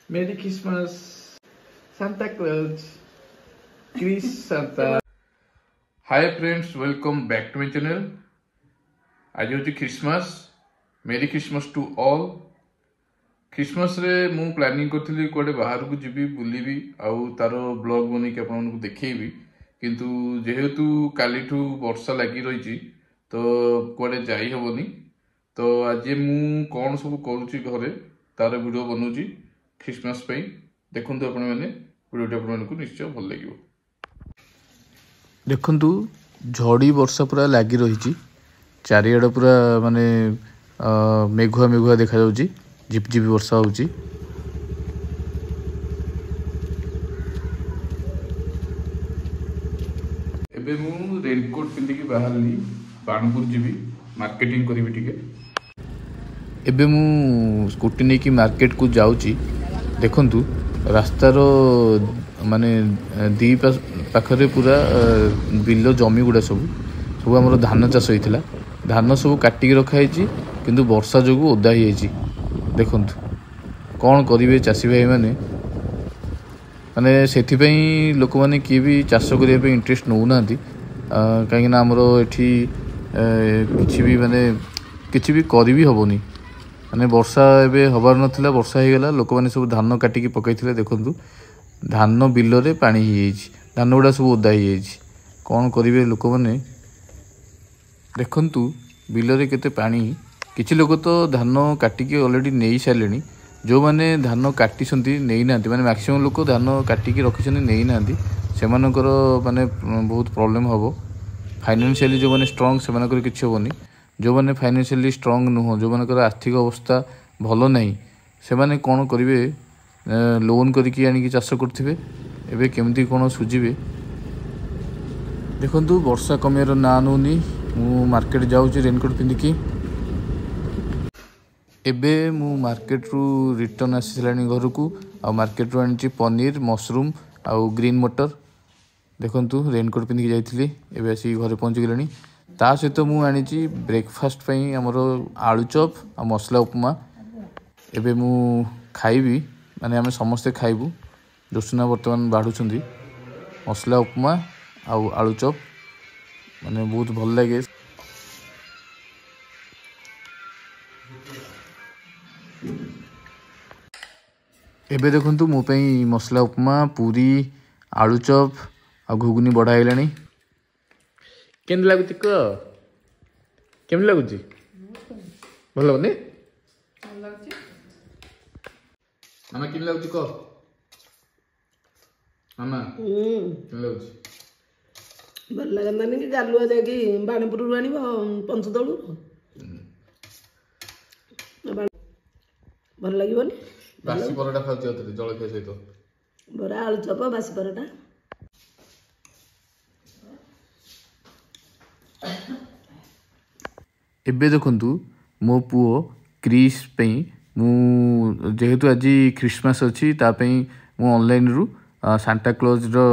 Merry Christmas, Santa Claus, Chris Santa. Hi friends, welcome back to my channel. आज होची Christmas. मेरी Christmas to all. Christmas रे मु planning करथली कोडे बाहर को जीबी बुलीबी आउ तारो ब्लॉग बनै के आपन को देखैबी किंतु जेहेतु कालीठू वर्षा लागि रहिची तो कोडे जाई हबनी. तो आज मु कोन सब करूची घरे तार वीडियो बनौची क्रिसमस पे. देखंतु आपण माने वीडियो आपण को निश्चय भल लागिवो. देखंतु झड़ी वर्षा पूरा लागि रहिची. चारिआड पूरा माने मेघुआ मेघुआ देखा जाउची. झिपझिप वर्षा होउची. एबे मु रेनकोट पिंदी की बाहरली बाणपुर जीबी मार्केटिंग करिवि टिके. एबे मु स्कूटी नै की मार्केट को जाउची. देखंतु रास्तार माने दी पाखरे पूरा बिल जमी गुड़ा सब सब आमर धान चाष होइथिला. धान सब काटिकी रखाई किंतु वर्षा जो ओदा ही. देखंतु कौन करिवे चाषी भाई माने माने सेथिपई लोक माने किए भी चाष करिया पे इंटरेस्ट नौ नांती. कहीं ना आमर एठी किछि भी माने किछि भी करि भी हबोनी. माने वर्षा एबे हबार नथिला. वर्षा हो गला. लोक माने सब धान काटिकी पकैथिले. देखंतु धान बिल रे पानी ही जाइछि. धान गुड़ा सब ओदा ही जाइछि. कौन करिवे लोक माने. देखंतु बिल रे केते पानी. किछि लोक तो धान काटिकी ऑलरेडी नेई सारलेनी. जो माने धान काटिसंती नेई नांती माने मैक्सिमम लोक धान काटिकी रखिसंती नेई नांती. सेमानकर माने बहुत प्रॉब्लम हबो. फाइनेंशियली जो माने स्ट्रांग सेमानकर किछि होबनी. जो माने फाइनेंशियली स्ट्रांग नुह जो मानकर आर्थिक अवस्था भलो नहीं से माने कौन करिवे लोन करिकी आनिकी चाष करथिबे. एबे केमती कोन सुझिबे. देखंतु वर्षा कमियार ना नोनी. मु मार्केट जाउची रेनकोट पिंदिकी. एबे मु मार्केट रु रिटर्न आसीलानी घर को. आ मार्केट रु आनी पनीर मशरूम आउ ग्रीन मटर. देखंतु रेनकोट पिंदिकी जाइथिली. एबे आसी घरे पहुंच गेलानी. ता सहित मु आनी ब्रेकफास्ट पई हमर आलू चॉप आ मसला उपमा. एबे मु खाइबी माने आमे समस्ते खाइबू. जोसना वर्तमान बाढुछंदी मसला उपमा आउ आलू चॉप माने बहुत भल लागे. एबे देखंतु मो पई मसला उपमा पूरी आलू चॉप आ घुगनी बढ़ाइलानी. केन लागुची क केम लागुची भल बने मामा केम लागुची क मामा केम लागुची भल लागंदानी कि जालुआ जाकी बाणपुर रु आनिबो पंचदळु भल लागिबोनी. बासी परोटा खाउची अतरे जळखिया सहित बरा आलू चप बासी परोटा. एबे देखंतु मो पुओ क्रिस पई मु जेहेतु आज क्रिसमस अच्छी ता पई मु ऑनलाइन रु सांता क्लॉज रो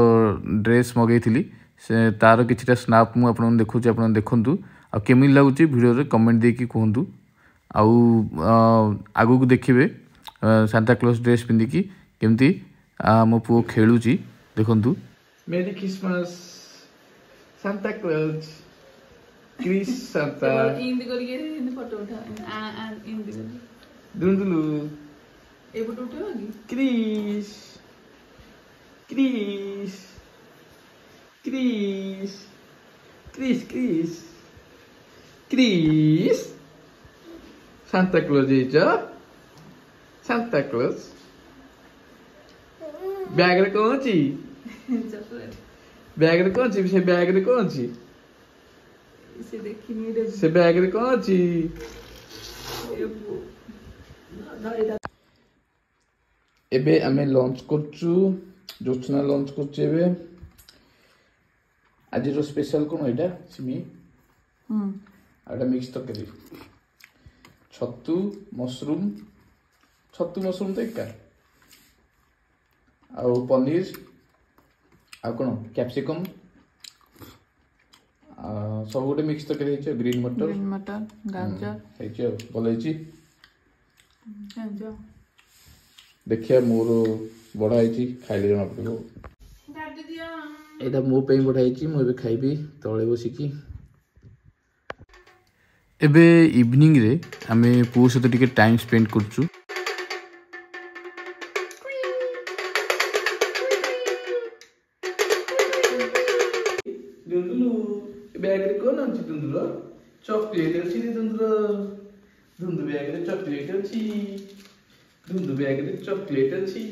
ड्रेस मगैथिली. से तार किछटा स्नैप मु आपन देखुची. आपन देखंतु आ केमि लागुची वीडियो रे कमेंट दे की कहंतु. आउ आगु को देखिबे सांता क्लॉज ड्रेस पिंदिकी केमती मो पुओ खेलुची. देखंतु मेरी क्रिसमस सांता क्लॉज क्रिस सांता इंदी करके इन फोटो उठा इंदी कर दुंदुलु ए फोटो उठाओ की क्रिस क्रिस क्रिस क्रिस क्रिस क्रिस Santa Claus is Santa Claus bag रे कौन छी चॉकलेट बैग रे कौन छी. से बैग रे कौन छी से देखिनी रे से बैग रे कौन छी. एबे आमे लॉन्च करचू. जोचना लॉन्च करचू. एबे आज रो स्पेशल कोन एटा सिमी आटा मिक्स तकरी छतु मशरूम तो एका आउ पनीर आ कोन कैप्सिकम सब गोटे मिक्स तक ग्रीन मटर गाजर भल देखिया मोर बढ़ाई खाइले जना पड़ो एटा मो पे बढ़ाई मु खाइबी तले बसिकी एबे इवनिंग रे आमे पुओ सहित टिके टाइम स्पेंड करछु दुंदुलु बैग रे कोन अछि दुंदुलु चॉकलेट अछि रे दुंदुलु दुंदु बैग रे चॉकलेट अछि दुंदु बैग रे चॉकलेट अछि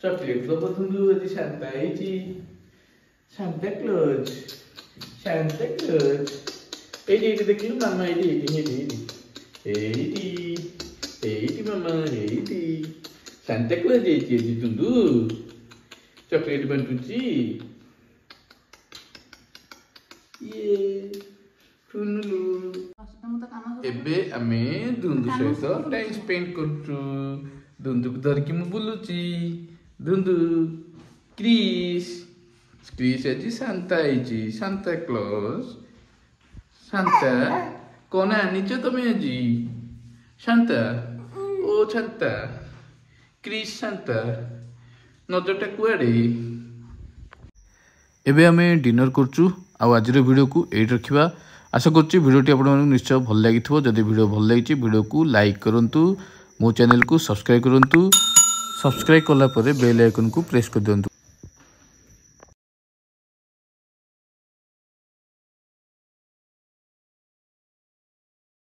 चॉकलेट लो दुंदु अछि सांता क्लॉज एडी देखिलु मामा एडी मामा एडी सांता क्लॉज एडी दुंदु चॉकलेट बंटुची ये फुनुलु एबे आमे दुंदु सहित टाइम स्पेंड करछु दुंदु को धरकी मु बुलुची दुंदु क्रिस अछि सांता क्लॉज सांता कोन आनिछ तमे आजी सांता ओ सांता क्रिस सांता नजरटा कुआडे एबे आमे डिनर करछु आ आज वीडियो को एट रखिबा आशा करछि वीडियोटी आपन निश्चय भल लागिथिबो जदि वीडियो भल लागिछि वीडियो को लाइक करंतु मो चैनल को सब्सक्राइब करंतु सब्सक्राइब कला परे बेल आइकन को प्रेस कर दियंतु।